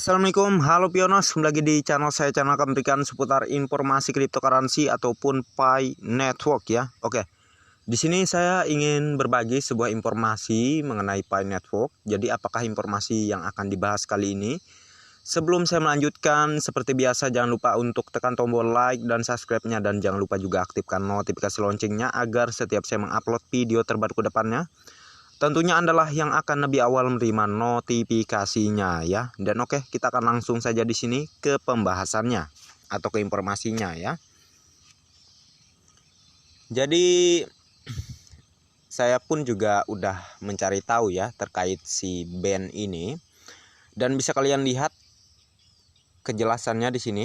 Assalamualaikum, halo Pionos, kembali lagi di channel saya, channel akan memberikan seputar informasi cryptocurrency ataupun Pi Network ya. Oke, di sini saya ingin berbagi sebuah informasi mengenai Pi Network. Jadi apakah informasi yang akan dibahas kali ini? Sebelum saya melanjutkan, seperti biasa jangan lupa untuk tekan tombol like dan subscribe-nya, dan jangan lupa juga aktifkan notifikasi loncengnya agar setiap saya mengupload video terbaru ke depannya, tentunya adalah yang akan lebih awal menerima notifikasinya ya. Dan oke, kita akan langsung saja di sini ke pembahasannya atau ke informasinya ya. Jadi saya pun juga udah mencari tahu ya terkait si band ini, dan bisa kalian lihat kejelasannya di sini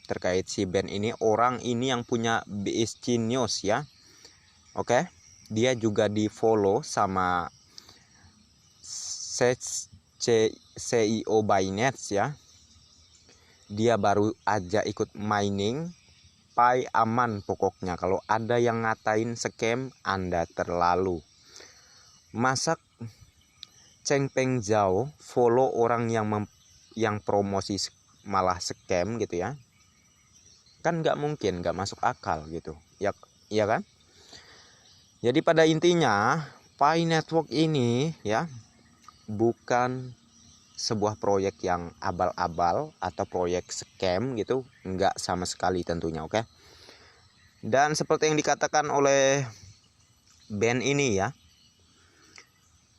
terkait si band ini. Orang ini yang punya BSC News ya. Oke, dia juga di follow sama CEO Binance ya. Dia baru aja ikut mining. Pi aman pokoknya. Kalau ada yang ngatain scam, Anda terlalu. Masa Cheng Peng Zhao follow orang yang promosi malah scam gitu ya? Kan nggak mungkin, nggak masuk akal gitu ya, iya kan? Jadi pada intinya Pi Network ini ya bukan sebuah proyek yang abal-abal atau proyek scam gitu, enggak sama sekali tentunya. Oke. Dan seperti yang dikatakan oleh band ini ya,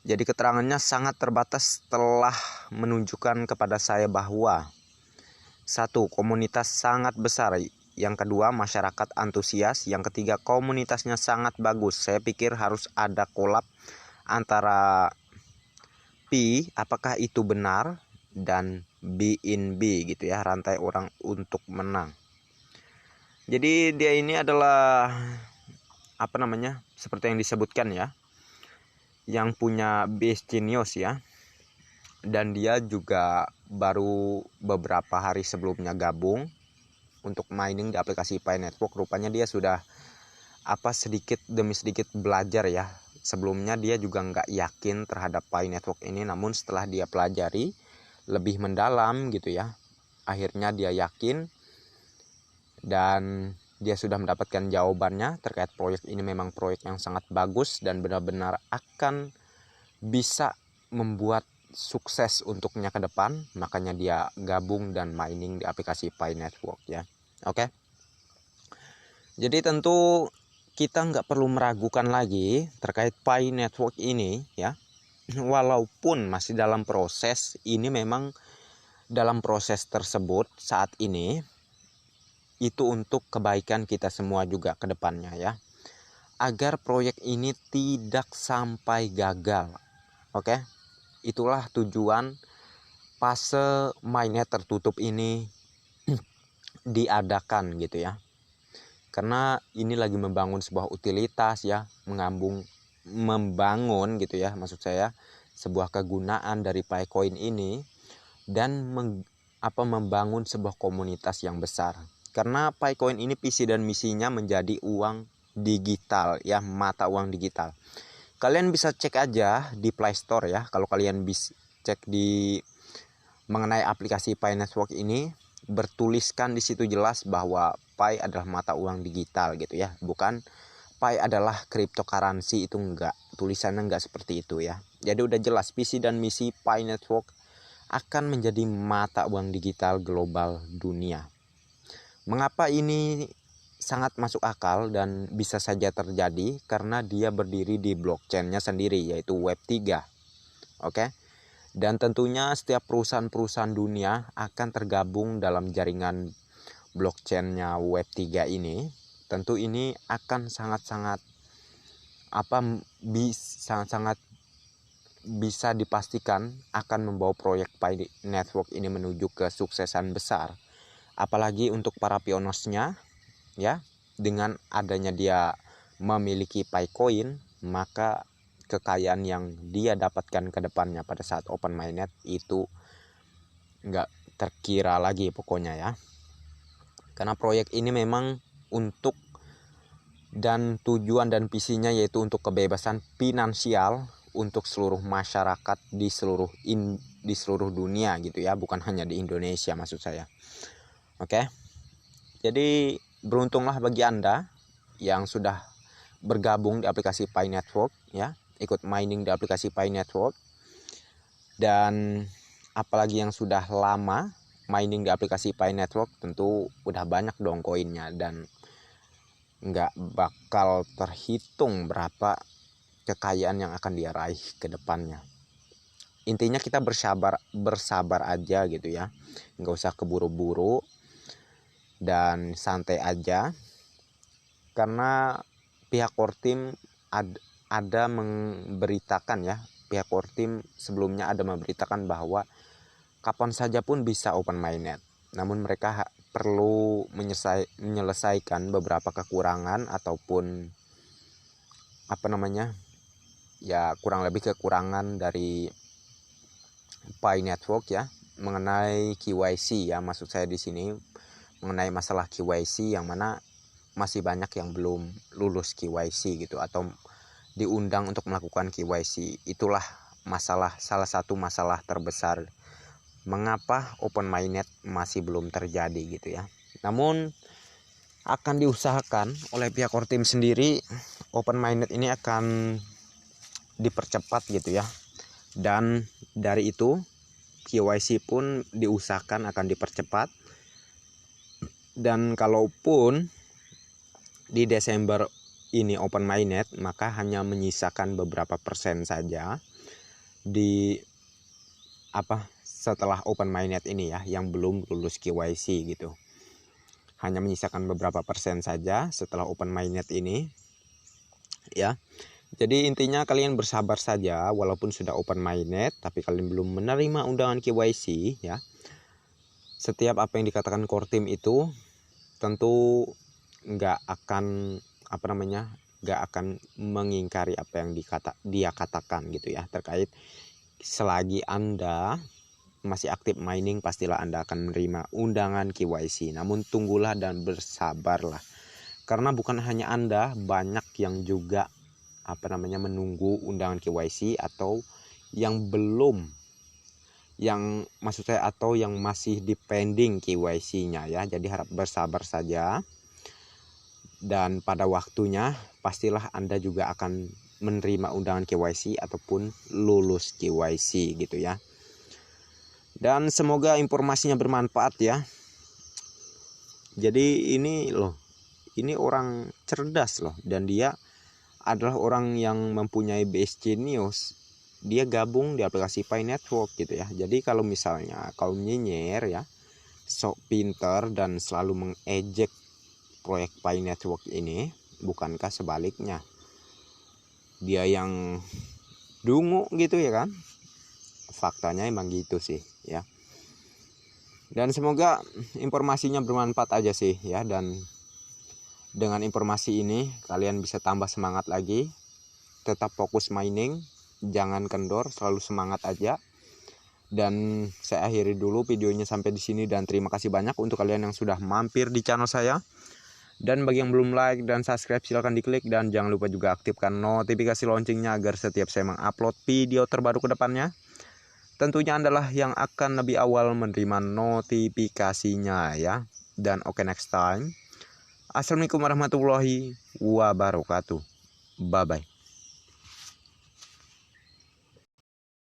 jadi keterangannya sangat terbatas telah menunjukkan kepada saya bahwa satu, komunitas sangat besar, yang kedua masyarakat antusias, yang ketiga komunitasnya sangat bagus. Saya pikir harus ada collab antara Pi, apakah itu benar, dan BNB gitu ya, rantai orang untuk menang. Jadi dia ini adalah seperti yang disebutkan ya, yang punya BSC News ya, dan dia juga baru beberapa hari sebelumnya gabung untuk mining di aplikasi Pi Network. Rupanya dia sudah sedikit demi sedikit belajar ya. Sebelumnya dia juga nggak yakin terhadap Pi Network ini, namun setelah dia pelajari lebih mendalam gitu ya, akhirnya dia yakin dan dia sudah mendapatkan jawabannya terkait proyek ini. Memang proyek yang sangat bagus dan benar-benar akan bisa membuat sukses untuknya ke depan, makanya dia gabung dan mining di aplikasi Pi Network ya. Oke. Jadi tentu kita nggak perlu meragukan lagi terkait Pi Network ini ya. Walaupun masih dalam proses, ini memang dalam proses tersebut saat ini itu untuk kebaikan kita semua juga ke depannya ya. Agar proyek ini tidak sampai gagal. Oke. Itulah tujuan fase mainnet tertutup ini diadakan gitu ya. Karena ini lagi membangun sebuah utilitas ya, membangun gitu ya, maksud saya sebuah kegunaan dari Picoin ini, dan membangun sebuah komunitas yang besar. Karena Picoin ini visi dan misinya menjadi uang digital ya, mata uang digital. Kalian bisa cek aja di Play Store ya, kalau kalian bisa cek di mengenai aplikasi Pi Network ini, bertuliskan di situ jelas bahwa Pi adalah mata uang digital gitu ya, bukan Pi adalah cryptocurrency. Itu enggak, tulisannya enggak seperti itu ya. Jadi udah jelas visi dan misi Pi Network akan menjadi mata uang digital global dunia. Mengapa ini sangat masuk akal dan bisa saja terjadi? Karena dia berdiri di blockchain-nya sendiri, yaitu Web3. Oke. Dan tentunya setiap perusahaan-perusahaan dunia akan tergabung dalam jaringan blockchain-nya Web3 ini. Tentu ini akan sangat-sangat bisa dipastikan akan membawa proyek Pi Network ini menuju kesuksesan besar. Apalagi untuk para pionosnya ya, dengan adanya dia memiliki Picoin, maka kekayaan yang dia dapatkan ke depannya pada saat open mainnet itu nggak terkira lagi pokoknya ya. Karena proyek ini memang untuk dan tujuan dan visinya yaitu untuk kebebasan finansial untuk seluruh masyarakat di seluruh dunia gitu ya, bukan hanya di Indonesia maksud saya. Oke. Jadi beruntunglah bagi Anda yang sudah bergabung di aplikasi Pi Network ya, ikut mining di aplikasi Pi Network. Dan apalagi yang sudah lama mining di aplikasi Pi Network, tentu udah banyak dong koinnya dan nggak bakal terhitung berapa kekayaan yang akan dia raih ke depannya. Intinya kita bersabar aja gitu ya, nggak usah keburu-buru dan santai aja, karena pihak core team ada memberitakan ya, pihak core team sebelumnya ada memberitakan bahwa kapan saja pun bisa open mainnet, namun mereka perlu menyelesaikan beberapa kekurangan ataupun ya kurang lebih kekurangan dari Pi Network ya, mengenai KYC ya, maksud saya di sini mengenai masalah KYC, yang mana masih banyak yang belum lulus KYC gitu atau diundang untuk melakukan KYC. Itulah salah satu masalah terbesar mengapa open mainnet masih belum terjadi gitu ya. Namun akan diusahakan oleh pihak core team sendiri, open mainnet ini akan dipercepat gitu ya. Dan dari itu KYC pun diusahakan akan dipercepat. Dan kalaupun di Desember ini open mainnet, maka hanya menyisakan beberapa persen saja setelah open mainnet ini ya, yang belum lulus KYC gitu. Hanya menyisakan beberapa persen saja setelah open mainnet ini ya. Jadi intinya kalian bersabar saja, walaupun sudah open mainnet tapi kalian belum menerima undangan KYC ya. Setiap apa yang dikatakan core team itu tentu nggak akan mengingkari apa yang dia katakan gitu ya, terkait selagi Anda masih aktif mining, pastilah Anda akan menerima undangan KYC. Namun tunggulah dan bersabarlah, karena bukan hanya Anda, banyak yang juga menunggu undangan KYC atau yang belum, atau yang masih dipending KYC-nya ya. Jadi harap bersabar saja, dan pada waktunya pastilah Anda juga akan menerima undangan KYC ataupun lulus KYC gitu ya. Dan semoga informasinya bermanfaat ya. Jadi ini orang cerdas loh, dan dia adalah orang yang mempunyai base genius. Dia gabung di aplikasi Pi Network gitu ya. Jadi kalau misalnya kaum nyinyir ya, sok pinter dan selalu mengejek proyek Pi Network ini, bukankah sebaliknya dia yang dungu gitu ya kan? Faktanya emang gitu sih ya. Dan semoga informasinya bermanfaat aja sih ya, dan dengan informasi ini kalian bisa tambah semangat lagi, tetap fokus mining, jangan kendor, selalu semangat aja. Dan saya akhiri dulu videonya sampai di sini, dan terima kasih banyak untuk kalian yang sudah mampir di channel saya. Dan bagi yang belum like dan subscribe, silahkan diklik, dan jangan lupa juga aktifkan notifikasi loncengnya agar setiap saya mengupload video terbaru ke depannya, tentunya adalah yang akan lebih awal menerima notifikasinya ya. Dan oke, next time. Assalamualaikum warahmatullahi wabarakatuh. Bye bye.